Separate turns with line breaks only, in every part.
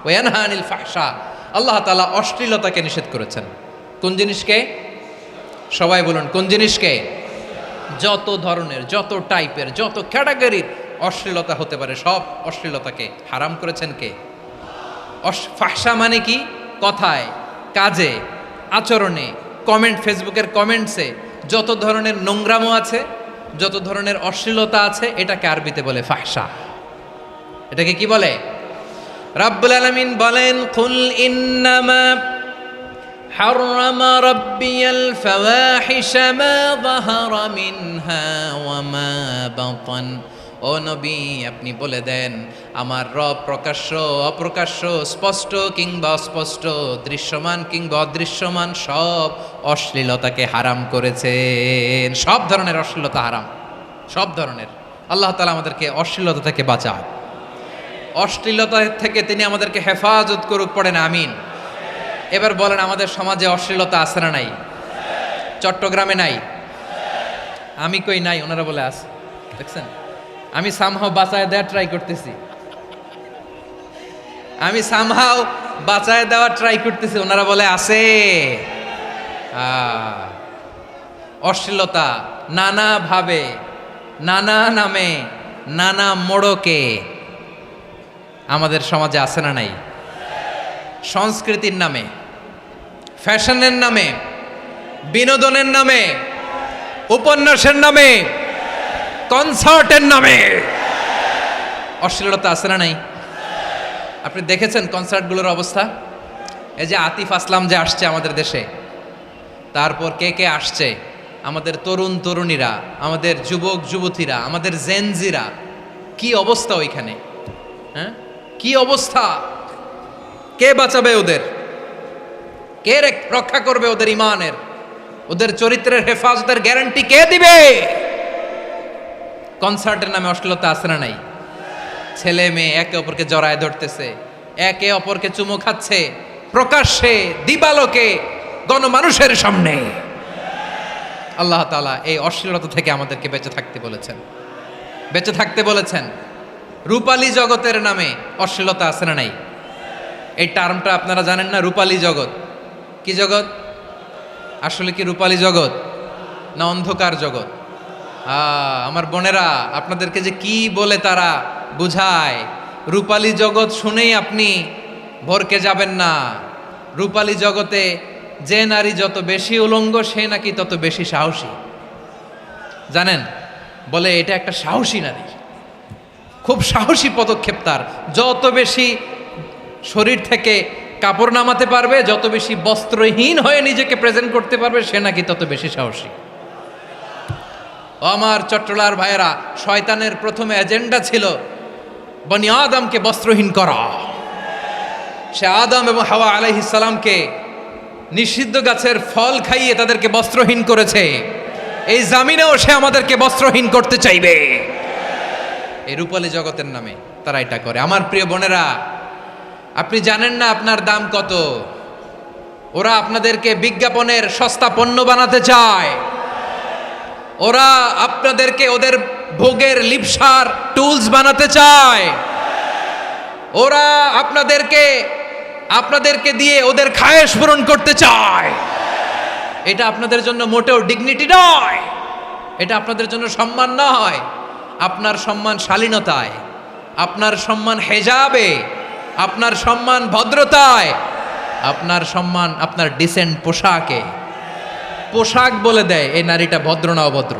ওয়া ইয়ানহা আনিল ফাহশা, আল্লাহ তাআলা অশ্লীলতাকে নিষেধ করেছেন। কোন জিনিসকে? সবাই বলুন, কোন জিনিসকে? যত ধরনের, যত টাইপের, যত ক্যাটাগরির অশ্লীলতা হতে পারে সব অশ্লীলতাকে হারাম করেছেন কে? ফাহশা মানে কি? কথায়, কাজে, আচরণে, কমেন্ট, ফেসবুকের কমেন্টসে যত ধরনের নোংরামো আছে, যত ধরনের অশ্লীলতা আছে, এটাকে আরবিতে বলে ফাহশা। এটাকে কি বলে? রাব্বুল আলামিন বলেন, কুল ইন্নামা হাররামা রাব্বিয়াল ফাওয়াহিশা মা যাহারা মিনহা ওয়া মা বাতান। ও নবী, আপনি বলে দেন, আমার রব প্রকাশ্য, অপ্রকাশ্য, স্পষ্ট কিংবা অস্পষ্ট, দৃশ্যমান কিংবা অদৃশ্যমান সব অশ্লীলতাকে হারাম করেছেন। সব ধরনের অশ্লীলতা হারাম, সব ধরনের। আল্লাহ তাআলা আমাদেরকে অশ্লীলতা থেকে বাঁচান, অশ্লীলতা থেকে তিনি আমাদেরকে হেফাজত করুক, পড়েন আমিন। এবার বলেন, আমাদের সমাজে অশ্লীলতা আছে না নাই? চট্টগ্রামে নাই? আমি কই নাই, ওনারা বলে আছে। দেখছেন, আমি সামহাও বাঁচায় দেওয়ার ট্রাই করতেছি, আমি সামহাও বাঁচায় দেওয়ার ট্রাই করতেছি, ওনারা বলে আছে। অশ্লীলতা নানা ভাবে, নানা নামে, নানা মোড়কে আমাদের সমাজে আছে না নাই? সংস্কৃতির নামে, ফ্যাশনের নামে, বিনোদনের নামে, উপন্যাসের নামে, কনসার্টের নামে অশ্লীলতা আছে না নাই? আপনি দেখেছেন কনসার্টগুলোর অবস্থা? এই যে আতিফ আসলাম যে আসছে আমাদের দেশে, তারপর কে কে আসছে, আমাদের তরুণ তরুণীরা, আমাদের যুবক যুবতীরা, আমাদের জেনজিরা, কি অবস্থা ওইখানে? হ্যাঁ, কি অবস্থা? কে বাঁচাবে ওদের? কে রক্ষা করবে ওদের ইমানের, ওদের চরিত্রের হেফাজতের গ্যারান্টি কে দিবে? কনসার্টের নামে অশ্লীলতা আছে না নাই? ছেলে মেয়ে একে অপরকে জড়ায় ধরতেছে, একে অপরকে চুমু খাচ্ছে, প্রকাশ্যে, দিবালোকে, গণমানুষের সামনে। আল্লাহ তাআলা এই অশ্লীলতা থেকে আমাদেরকে বেঁচে থাকতে বলেছেন, বেঁচে থাকতে বলেছেন। রূপালী জগতের নামে অশ্লীলতা আছে না নাই? এই টার্মটা আপনারা জানেন না? রূপালী জগৎ কি জগৎ? আসলে কি রূপালী জগৎ না অন্ধকার জগৎ? আমার বোনেরা, আপনাদেরকে যে কি বলে তারা বুঝায়, রূপালী জগৎ শুনেই আপনি ভরকে যাবেন না। রূপালী জগতে যে নারী যত বেশি উলঙ্গ, সে নাকি তত বেশি সাহসী। জানেন, বলে এটা একটা সাহসী নারী, খুব সাহসী পদক্ষেপ তার। যত বেশি শরীর থেকে কাপড় নামাতে পারবে, যত বেশি বস্ত্রহীন হয়ে নিজেকে প্রেজেন্ট করতে পারবে, সে নাকি তত বেশি সাহসী। আমার চট্টলার ভাইয়েরা, শয়তানের প্রথম এজেন্ডা ছিল বনি আদমকে বস্ত্রহীন করা। সে আদম এবং হাওয়া আলাইহিস সালামকে নিষিদ্ধ গাছের ফল খাইয়ে তাদেরকে বস্ত্রহীন করেছে। এই জামিনেও সে আমাদেরকে বস্ত্রহীন করতে চাইবে। এই রূপালী জগতের নামে তারা এটা করে। আমার প্রিয় বোনেরা, আপনি জানেন না আপনার দাম কত। ওরা আপনাদেরকে বিজ্ঞাপনের সস্তা পণ্য বানাতে চায়। ওরা আপনাদেরকে ওদের ভোগের লিপসার টুলস বানাতে চায়। ওরা আপনাদেরকে দিয়ে ওদের খায়েশ পূরণ করতে চায়। এটা আপনাদের জন্য মোটেও ডিগনিটি নয়, এটা আপনাদের জন্য সম্মান নয়। আপনার সম্মান শালীনতায়, আপনার সম্মান হেজাবে, আপনার সম্মান ভদ্রতায়, আপনার সম্মান আপনার ডিসেন্ট পোশাকে। পোশাক বলে দেয় এই নারীটা ভদ্র না অভদ্র।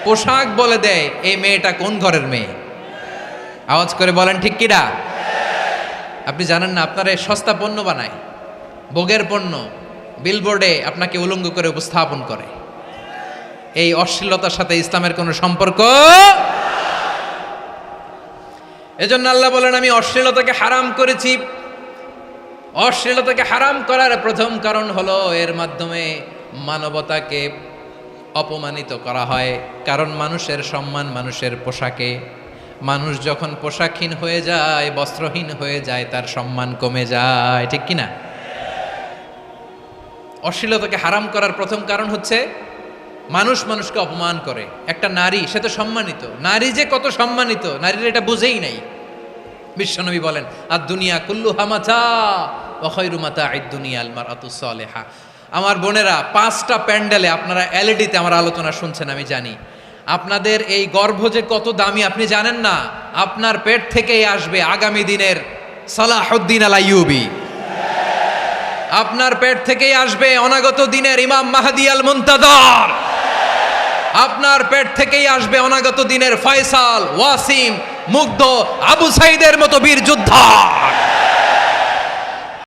পোশাক বলে দেয় এই মেয়েটা কোন ঘরের মেয়ে। আওয়াজ করে বলেন ঠিক কিনা? আপনি জানেন না, আপনার এই সস্তা পণ্য বানায়, ভোগের পণ্য, বিলবোর্ডে আপনাকে উলঙ্গ করে উপস্থাপন করে। এই অশ্লীলতার সাথে ইসলামের কোনো সম্পর্ক। এজন্য আল্লাহ বলেন, আমি অশ্লীলতাকে হারাম করেছি। অশ্লীলতাকে হারাম করার প্রথম কারণ হলো এর মাধ্যমে মানবতাকে অপমানিত করা হয়। কারণ মানুষের সম্মান মানুষের পোশাকে। মানুষ যখন পোশাকহীন হয়ে যায়, বস্ত্রহীন হয়ে যায়, তার সম্মান কমে যায়, ঠিক কিনা? অশ্লীলতাকে হারাম করার প্রথম কারণ হচ্ছে মানুষ মানুষকে অপমান করে। একটা নারী, সে তো সম্মানিত, নারী যে কত সম্মানিত নারীর এটা বুঝেই নাই। বিশ্বনবী বলেন আর দুনিয়া কুল্লু হামাচা ওয়া খায়রু মাতা'আদ দুনিয়া আল মারআতুস সালিহা। আমার বোনেরা, 5টা প্যান্ডেলে আপনারা এলইডিতে আমার আলোচনা শুনছেন আমি জানি। আপনাদের এই গর্ভ যে কত দামি আপনি জানেন না। আপনার পেট থেকেই আসবে আগামী দিনের সালাহুদ্দিন আল আইয়ুবী। আপনার পেট থেকেই আসবে অনাগত দিনের ইমাম মাহদি আল মুনতাজার। আপনার পেট থেকেই আসবে অনাগত দিনের ফয়সাল, ওয়াসিম, মুগ্ধ, আবু সাইদের মতো বীর যোদ্ধা।